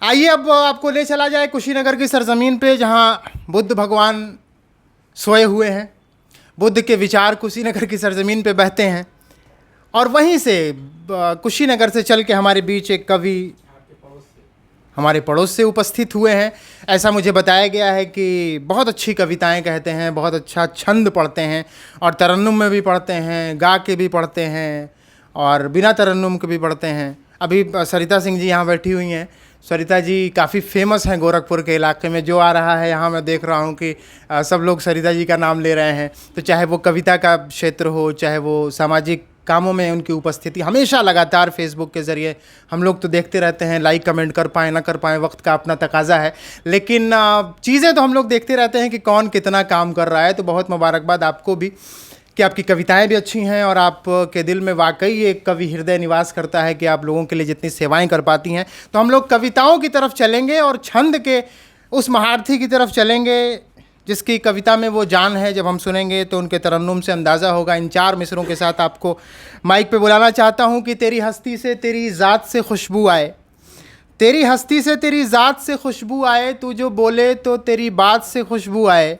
आइए अब आपको ले चला जाए कुशीनगर की सरजमीन पे, जहाँ बुद्ध भगवान सोए हुए हैं। बुद्ध के विचार कुशीनगर की सरजमीन पे बहते हैं और वहीं से कुशीनगर से चल के हमारे बीच एक कवि हमारे पड़ोस से उपस्थित हुए हैं। ऐसा मुझे बताया गया है कि बहुत अच्छी कविताएं कहते हैं, बहुत अच्छा छंद पढ़ते हैं और तरन्नुम में भी पढ़ते हैं, गा के भी पढ़ते हैं और बिना तरन्नुम के भी पढ़ते हैं। अभी सरिता सिंह जी यहाँ बैठी हुई हैं। सरिता जी काफ़ी फेमस हैं गोरखपुर के इलाके में। जो आ रहा है यहाँ मैं देख रहा हूँ कि सब लोग सरिता जी का नाम ले रहे हैं। तो चाहे वो कविता का क्षेत्र हो, चाहे वो सामाजिक कामों में उनकी उपस्थिति हमेशा लगातार फेसबुक के ज़रिए हम लोग तो देखते रहते हैं। लाइक कमेंट कर पाएँ ना कर पाएँ, वक्त का अपना तकाजा है, लेकिन चीज़ें तो हम लोग देखते रहते हैं कि कौन कितना काम कर रहा है। तो बहुत मुबारकबाद आपको भी कि आपकी कविताएं भी अच्छी हैं और आपके दिल में वाकई एक कवि हृदय निवास करता है कि आप लोगों के लिए जितनी सेवाएं कर पाती हैं। तो हम लोग कविताओं की तरफ चलेंगे और छंद के उस महारथी की तरफ चलेंगे जिसकी कविता में वो जान है। जब हम सुनेंगे तो उनके तरन्नुम से अंदाज़ा होगा। इन 4 मिसरों के साथ आपको माइक पे बुलाना चाहता हूँ कि तेरी हस्ती से तेरी ज़ात से खुशबू आए, तेरी हस्ती से तेरी ज़ात से खुशबू आए, तू जो बोले तो तेरी बात से खुशबू आए,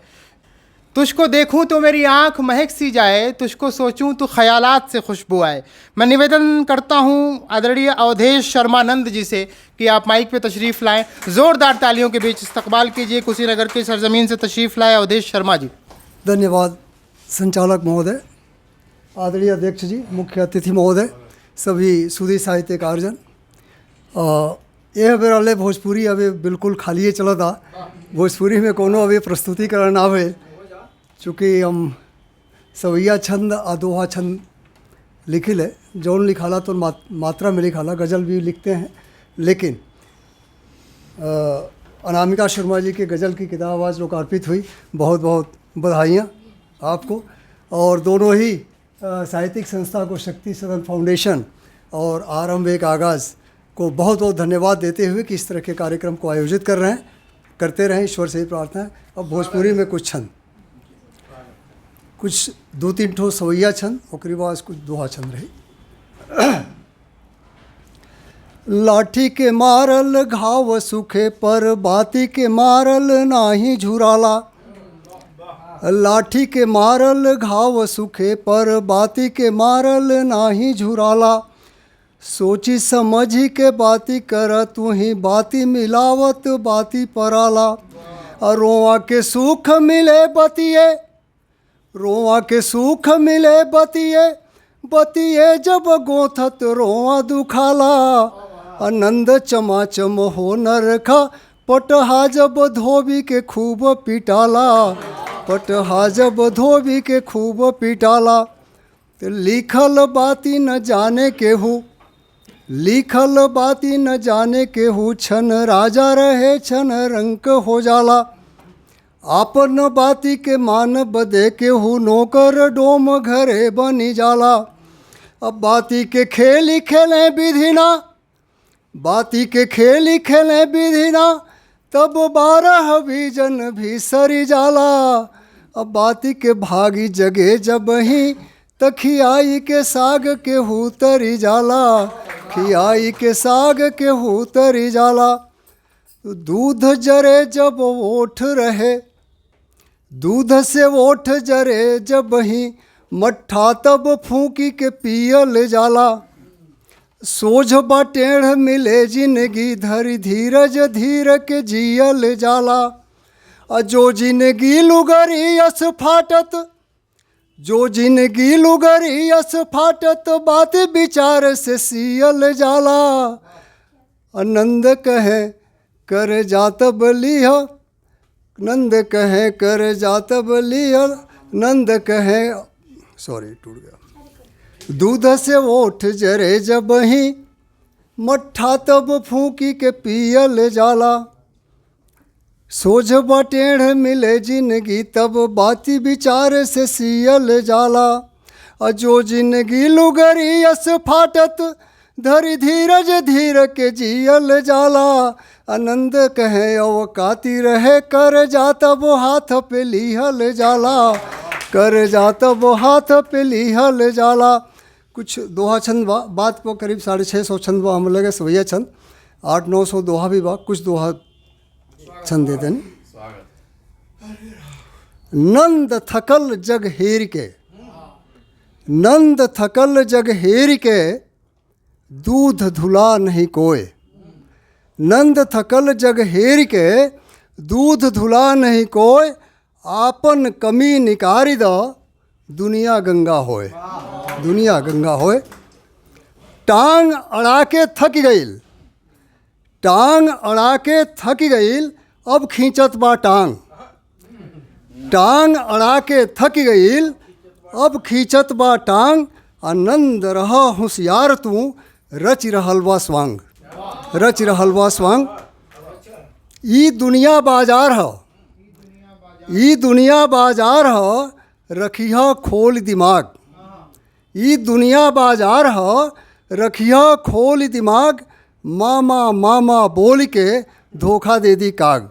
तुझको देखूं तो मेरी आंख महक सी जाए, तुझको सोचूं तो ख्यालात से खुशबू आए। मैं निवेदन करता हूं आदरणीय अवधेश शर्मानंद जी से कि आप माइक पे तशरीफ़ लाएं। ज़ोरदार तालियों के बीच इस्तकबाल कीजिए कुशीनगर की सरजमीन से तशरीफ़ लाए अवधेश शर्मा जी। धन्यवाद संचालक महोदय, आदरणीय अध्यक्ष जी, मुख्य अतिथि महोदय, सभी सुधी साहित्यिक आर्जन। यह बेराले भोजपुरी अभी बिल्कुल खालिए चला था। भोजपुरी में कोनो अभी प्रस्तुतिकरण ना हुए, चूँकि हम सवैया छंद आ दोहा छंद लिखिले। जौन लिखाला तो मात्रा में लिखाला, गज़ल भी लिखते हैं, लेकिन अनामिका शर्मा जी के गज़ल की किताब आज लोकार्पित हुई। बहुत बहुत बधाइयाँ आपको। और दोनों ही साहित्यिक संस्था को, शक्ति सदन फाउंडेशन और आरंभ एक आगाज़ को बहुत बहुत धन्यवाद देते हुए कि इस तरह के कार्यक्रम को आयोजित कर रहे हैं, करते रहें, ईश्वर से ही प्रार्थना है। अब भोजपुरी में कुछ छंद, कुछ 2-3 ठो सवैया छंद, ओकरी बाद कुछ दोहा छंद रही। लाठी के मारल घाव सुखे पर बाती के मारल नाही झुराला, लाठी के मारल घाव सुखे पर बाती के मारल नाही झुराला, सोची समझी के बाती कर तू ही बाती मिलावत बाती पराला, रोआ के सुख मिले बतिए, रोआ के सुख मिले बतिए, बतिए जब गोथत रोआ दुखाला, आनंद चमाचम हो नरखा, पटहा जब धोबी के खूब पिटाला, पटहा जब धोबी के खूब पिटाला। तो लिखल बाती न जाने केहू, लिखल बाती न जाने केहू, छन राजा रहे छन रंक हो जाला, आपन बाती के मान बदे केहू नौकर डोम घरे बनी जाला। अब बाती के खेली खेलें विधिना, बाती के खेली खेलें विधिना, तब 12 बीजन भी सरी जाला, अब बाती के भागी जगे जब ही त खियाई के साग केहू तरी जाला, खियाई के साग केहू तरी जाला। दूध जरे जब ओठ रहे, दूध से ओठ जरे जब ही, मट्ठा तब फूकी के पियल जाला, सोझ बटेढ़ मिले जिंदगी धरी धीरज धीर के जियल जाला, जो जिंदगी लुगरी यस फाटत, जो जिंदगी लुगरी यस फाटत, बात विचार से सियल जाला, आनंद कहे कर जात बलिहा, नंद कहे कर जात बलिहा, नंद कहे, सॉरी टूट गया। दूध से ओठ जरे जब ही, मट्ठा तब फूकी के पियल जाला, सोझ बटेढ़ मिले जिंदगी तब बाती विचार से सियल जाला, जो जिंदगी लुगरी यस फाटत, धरी धीरज धीर के जियल जाला, आनंद कहे अवकाती रहे, कर जाता वो हाथ पे लिहल जाला, कर जाता वो हाथ पे लिहल जाला। कुछ दोहा छंद बात को करीब 650 छंद हम लगे सवैया छंद। 800-900 दोहा भी बा, कुछ दोहा छंद देते हैं। नंद थकल जग हेर के, नंद थकल जग हेर के, दूध धुला नहीं कोय। नंद थकल जग हेर के, दूध धुला नहीं कोय। आपन कमी निकारी द, दुनिया गंगा होए, दुनिया गंगा होए। टांग अड़ा के थक गईल, टांग अड़ा के थक गईल, अब खींचत बा टांग। टांग अड़ा के थक गईल, अब खींचत बा टांग। आनंद रहा होशियार तू, रच रहल बा स्वांग, रच रहल बा स्वांग। ई दुनिया बाजार ह, ई दुनिया बाजार ह, रखिया खोल दिमाग। ई दुनिया बाजार ह, रखिया खोल दिमाग। मामा मामा बोल के धोखा दे दी काग,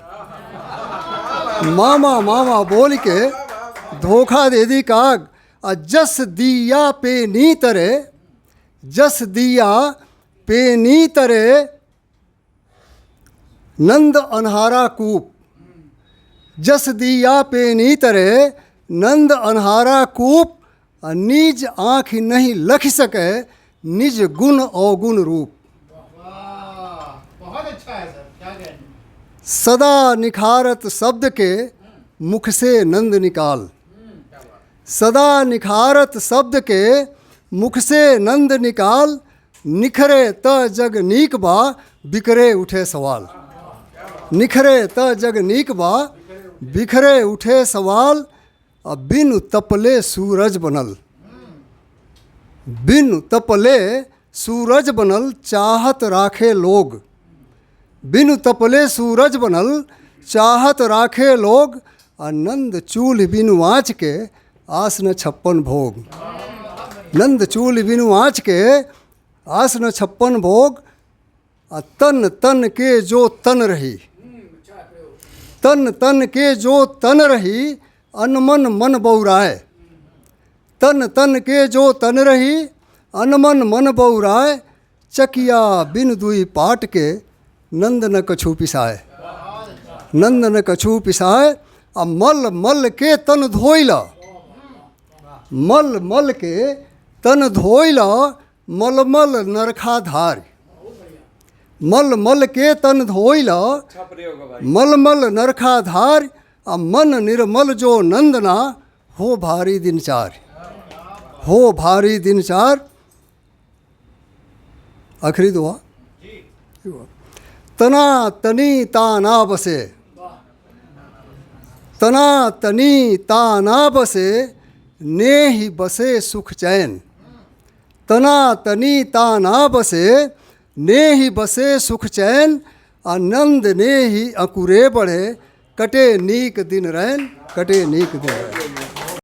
मामा मामा बोल के धोखा दे दी काग। जस दिया पे नी तरे, जस दिया पे नी तरे, नंद अनहारा कूप। जस दिया पे नी तरे, नंद अनहारा कूप। निज आँख नहीं लख सके, निज गुण अवगुण रूप। बहुत अच्छा है सर, क्या कहें। सदा निखारत शब्द के, मुख से नंद निकाल। सदा निखारत शब्द के, मुख से नंद निकाल। निखरे त जग नीक बा, बिखरे उठे सवाल। निखरे त जग नीक बा, बिखरे उठे सवाल। बिन तपले सूरज बनल, बिन तपले सूरज बनल, चाहत राखे लोग। बिन तपले सूरज बनल, चाहत राखे लोग। नंद चूल बिन आँच के, आस न 56 भोग। नंद चूल बिन आँच के, आस न 56 भोग। तन तन के जो तन रही, तन तन के जो तन रही, अनमन मन बौराए। तन तन के जो तन रही, अनमन मन बौराए। चकिया बिन दुई पाट के, नंद न कछु पिसाए। नंद न कछु पिसाए। मल मल के तन धोइला, मल मल के तन धोइला। मलमल नरखा धार, मल मल के तन धोइला। मलमल नरखा धार। मन निर्मल जो नंदना, हो भारी दिन चार। हो भारी दिन चार। आखिरी दुआ। तना तनी ताना बसे, तना तनी ताना बसे, ने ही बसे सुख चैन। तना तनी ताना बसे, ने ही बसे सुख चैन। आनंद ने ही अंकुरे बढ़े, कटे नीक दिन रैन, कटे नीक दिन रैन।